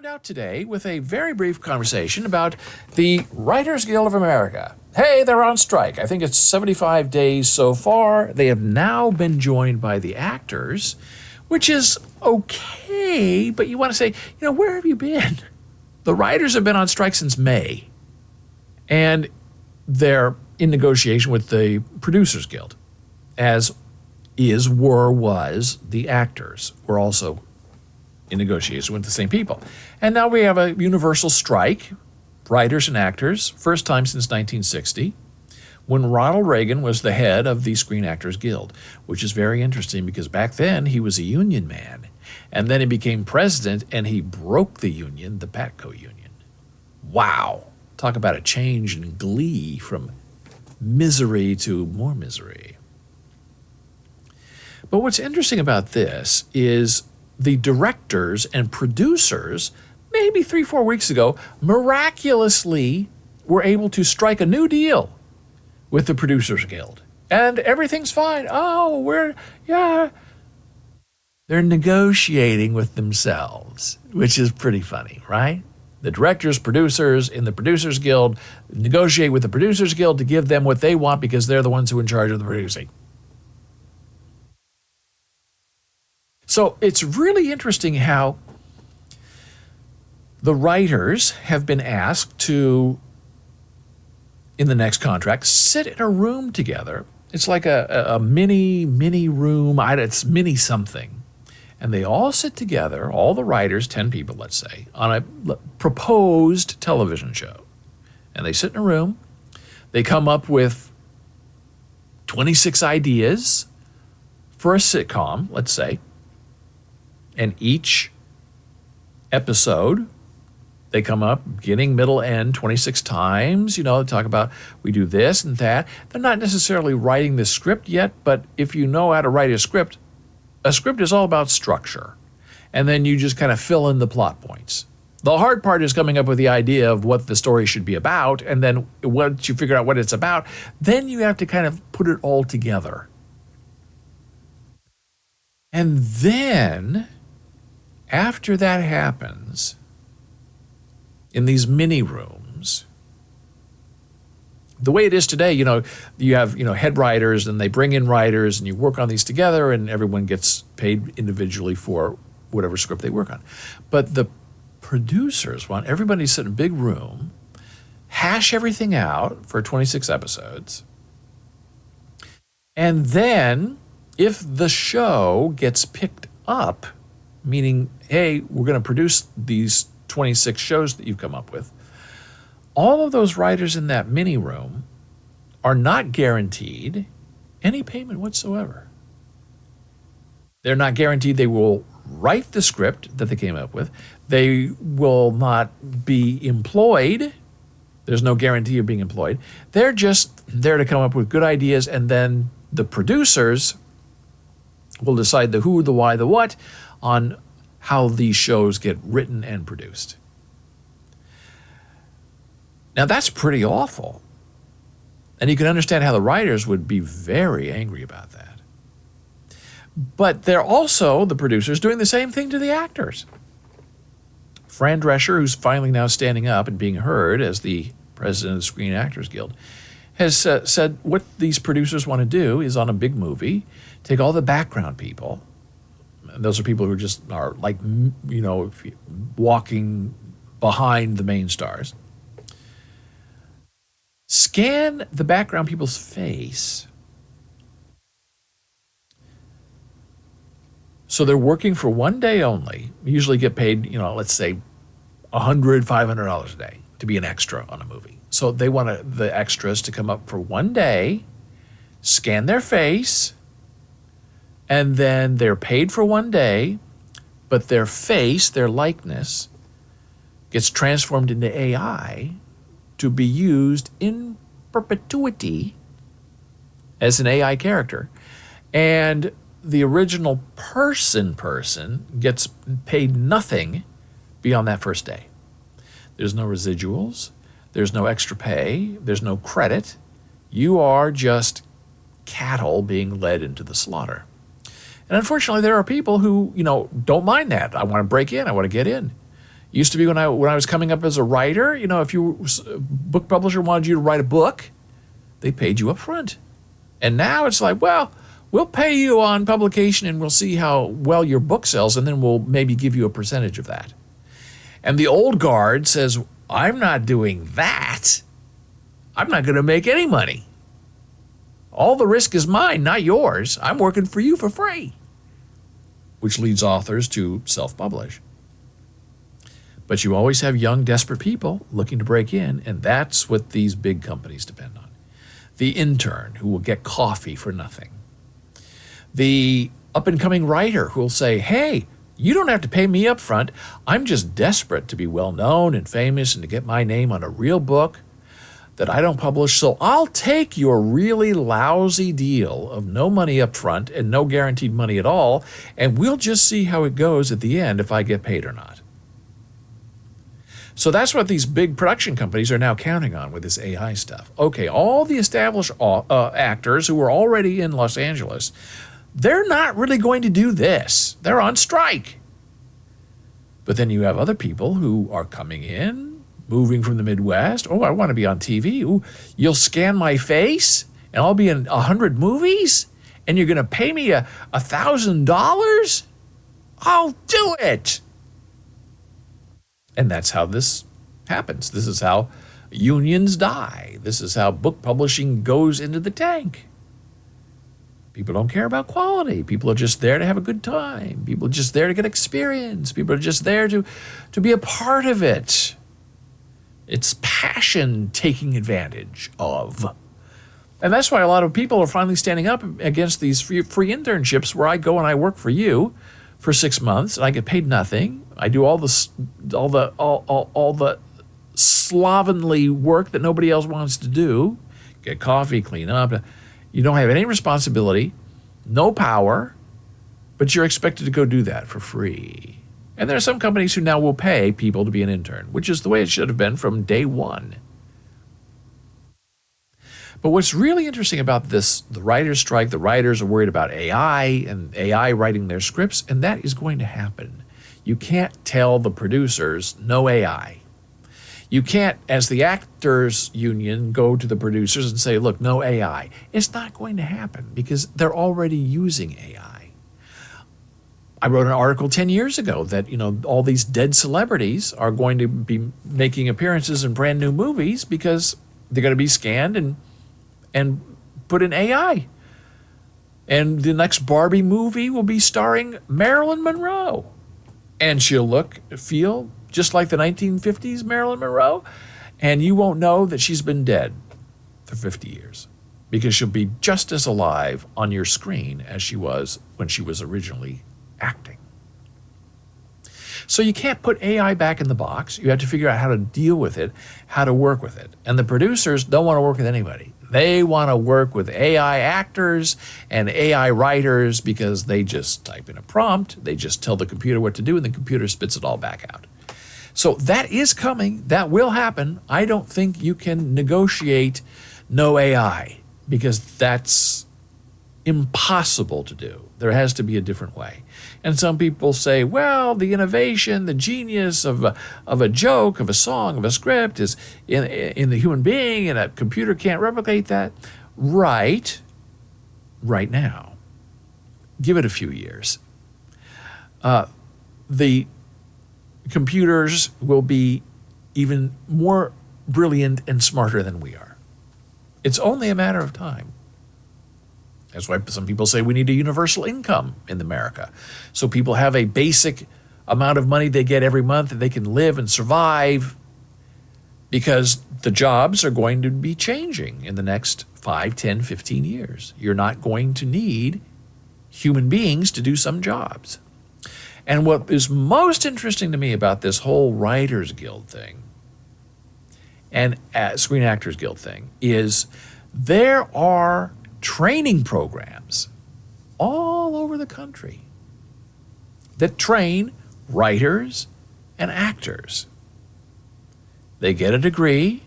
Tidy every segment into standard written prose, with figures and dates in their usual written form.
round out today with a very brief conversation about the Writers Guild of America. Hey, they're on strike. I think it's 75 days so far. They have now been joined by the actors, which is okay, but you want to say, where have you been? The writers have been on strike since May, and they're in negotiation with the Producers Guild, as was the actors were also in negotiation with the same people. And now we have a universal strike, writers and actors, first time since 1960, when Ronald Reagan was the head of the Screen Actors Guild, which is very interesting because back then he was a union man. And then he became president and he broke the union, the Patco Union. Wow. Talk about a change in glee from misery to more misery. But what's interesting about this is the directors and producers, maybe 3-4 weeks ago, miraculously were able to strike a new deal with the Producers Guild. And everything's fine. They're negotiating with themselves, which is pretty funny, right? The directors, producers in the Producers Guild negotiate with the Producers Guild to give them what they want because they're the ones who are in charge of the producing. So it's really interesting how the writers have been asked to, in the next contract, sit in a room together. It's like a mini room, it's mini something. And they all sit together, all the writers, 10 people, let's say, on a proposed television show. And they sit in a room. They come up with 26 ideas for a sitcom, let's say. And each episode, they come up beginning, middle, end 26 times. Talk about we do this and that. They're not necessarily writing the script yet, but if you know how to write a script is all about structure. And then you just kind of fill in the plot points. The hard part is coming up with the idea of what the story should be about, and then once you figure out what it's about, then you have to kind of put it all together. And then, after that happens, in these mini rooms, the way it is today, you have, head writers and they bring in writers and you work on these together and everyone gets paid individually for whatever script they work on. But the producers want everybody to sit in a big room, hash everything out for 26 episodes, and then if the show gets picked up, meaning, hey, we're going to produce these 26 shows that you've come up with, all of those writers in that mini room are not guaranteed any payment whatsoever. They're not guaranteed they will write the script that they came up with. They will not be employed. There's no guarantee of being employed. They're just there to come up with good ideas, and then the producers will decide the who, the why, the what on how these shows get written and produced. Now that's pretty awful. And you can understand how the writers would be very angry about that. But they're also, the producers, doing the same thing to the actors. Fran Drescher, who's finally now standing up and being heard as the president of the Screen Actors Guild, has said what these producers want to do is on a big movie, take all the background people, and those are people who just are like, walking behind the main stars. Scan the background people's face. So they're working for one day only, usually get paid, let's say $100, $500 a day to be an extra on a movie. So they want the extras to come up for one day, scan their face, and then they're paid for one day, but their face, their likeness, gets transformed into AI to be used in perpetuity as an AI character. And the original person gets paid nothing beyond that first day. There's no residuals. There's no extra pay. There's no credit. You are just cattle being led into the slaughter. And unfortunately, there are people who, don't mind that. I want to break in. I want to get in. Used to be when I was coming up as a writer, if a book publisher wanted you to write a book, they paid you up front. And now it's like, well, we'll pay you on publication and we'll see how well your book sells, and then we'll maybe give you a percentage of that. And the old guard says, I'm not doing that. I'm not going to make any money. All the risk is mine, not yours. I'm working for you for free. Which leads authors to self-publish. But you always have young, desperate people looking to break in, and that's what these big companies depend on. The intern who will get coffee for nothing. The up-and-coming writer who will say, hey, you don't have to pay me up front. I'm just desperate to be well-known and famous and to get my name on a real book that I don't publish, so I'll take your really lousy deal of no money up front and no guaranteed money at all, and we'll just see how it goes at the end if I get paid or not. So that's what these big production companies are now counting on with this AI stuff. Okay, all the established actors who were already in Los Angeles, they're not really going to do this. They're on strike. But then you have other people who are coming in, moving from the Midwest. Oh, I want to be on TV. Ooh, you'll scan my face and I'll be in 100 movies and you're going to pay me $1,000? I'll do it. And that's how this happens. This is how unions die. This is how book publishing goes into the tank. People don't care about quality. People are just there to have a good time. People are just there to get experience. People are just there to be a part of it. It's passion taking advantage of. And that's why a lot of people are finally standing up against these free internships where I go and I work for you for 6 months and I get paid nothing. I do all the slovenly work that nobody else wants to do. Get coffee, clean up. You don't have any responsibility, no power, but you're expected to go do that for free. And there are some companies who now will pay people to be an intern, which is the way it should have been from day one. But what's really interesting about this, the writer's strike, the writers are worried about AI and AI writing their scripts, and that is going to happen. You can't tell the producers, no AI. You can't, as the actors union, go to the producers and say, look, no AI. It's not going to happen because they're already using AI. I wrote an article 10 years ago that, all these dead celebrities are going to be making appearances in brand new movies because they're going to be scanned and put in AI. And the next Barbie movie will be starring Marilyn Monroe. And she'll feel just like the 1950s Marilyn Monroe, and you won't know that she's been dead for 50 years because she'll be just as alive on your screen as she was when she was originally acting. So you can't put AI back in the box. You have to figure out how to deal with it, how to work with it. And the producers don't want to work with anybody. They want to work with AI actors and AI writers because they just type in a prompt, they just tell the computer what to do, and the computer spits it all back out. So that is coming. That will happen. I don't think you can negotiate no AI because that's impossible to do. There has to be a different way. And some people say, well, the innovation, the genius of a joke, of a song, of a script is in the human being, and a computer can't replicate that. Right now. Give it a few years. The computers will be even more brilliant and smarter than we are. It's only a matter of time. That's why some people say we need a universal income in America. So people have a basic amount of money they get every month and they can live and survive because the jobs are going to be changing in the next 5, 10, 15 years. You're not going to need human beings to do some jobs. And what is most interesting to me about this whole Writers Guild thing and Screen Actors Guild thing is there are training programs all over the country that train writers and actors. They get a degree,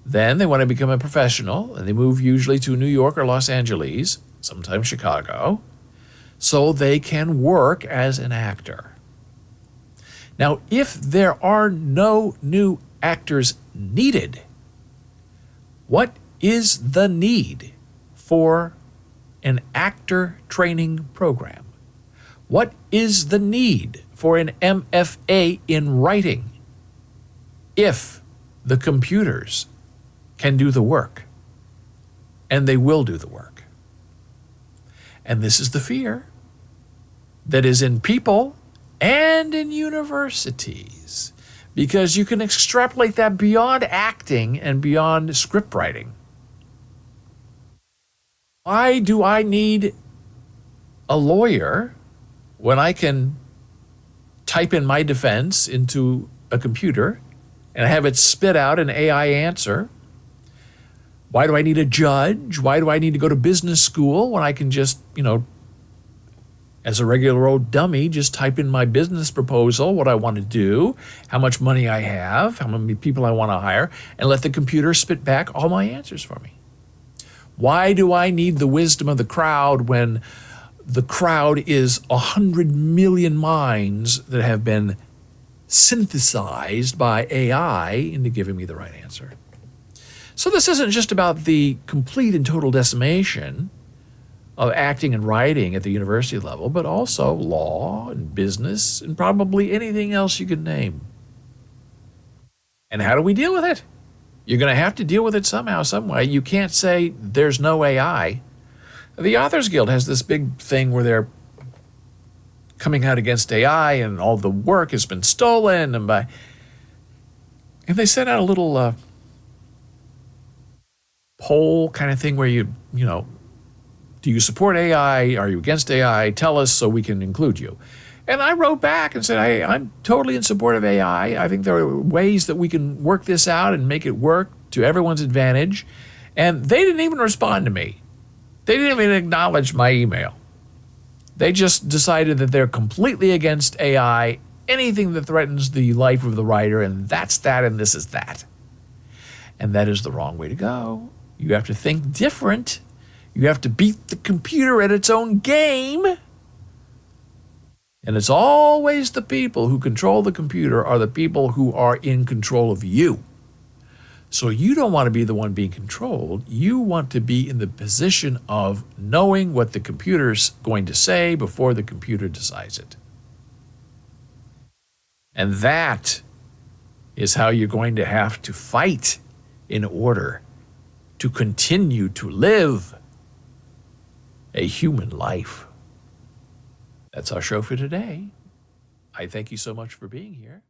then they want to become a professional, and they move usually to New York or Los Angeles, sometimes Chicago, so they can work as an actor. Now, if there are no new actors needed, what is the need for an actor training program? What is the need for an MFA in writing if the computers can do the work? And they will do the work. And this is the fear that is in people and in universities, because you can extrapolate that beyond acting and beyond script writing. Why do I need a lawyer when I can type in my defense into a computer and have it spit out an AI answer? Why do I need a judge? Why do I need to go to business school when I can just, as a regular old dummy, just type in my business proposal, what I want to do, how much money I have, how many people I want to hire, and let the computer spit back all my answers for me? Why do I need the wisdom of the crowd when the crowd is 100 million minds that have been synthesized by AI into giving me the right answer? So this isn't just about the complete and total decimation of acting and writing at the university level, but also law and business and probably anything else you could name. And how do we deal with it? You're going to have to deal with it somehow, some way. You can't say there's no AI. The Authors Guild has this big thing where they're coming out against AI and all the work has been stolen. And they sent out a little poll kind of thing where do you support AI? Are you against AI? Tell us so we can include you. And I wrote back and said, hey, I'm totally in support of AI. I think there are ways that we can work this out and make it work to everyone's advantage. And they didn't even respond to me. They didn't even acknowledge my email. They just decided that they're completely against AI, anything that threatens the life of the writer, and that's that, and this is that. And that is the wrong way to go. You have to think different. You have to beat the computer at its own game. And it's always the people who control the computer are the people who are in control of you. So you don't want to be the one being controlled. You want to be in the position of knowing what the computer's going to say before the computer decides it. And that is how you're going to have to fight in order to continue to live a human life. That's our show for today. I thank you so much for being here.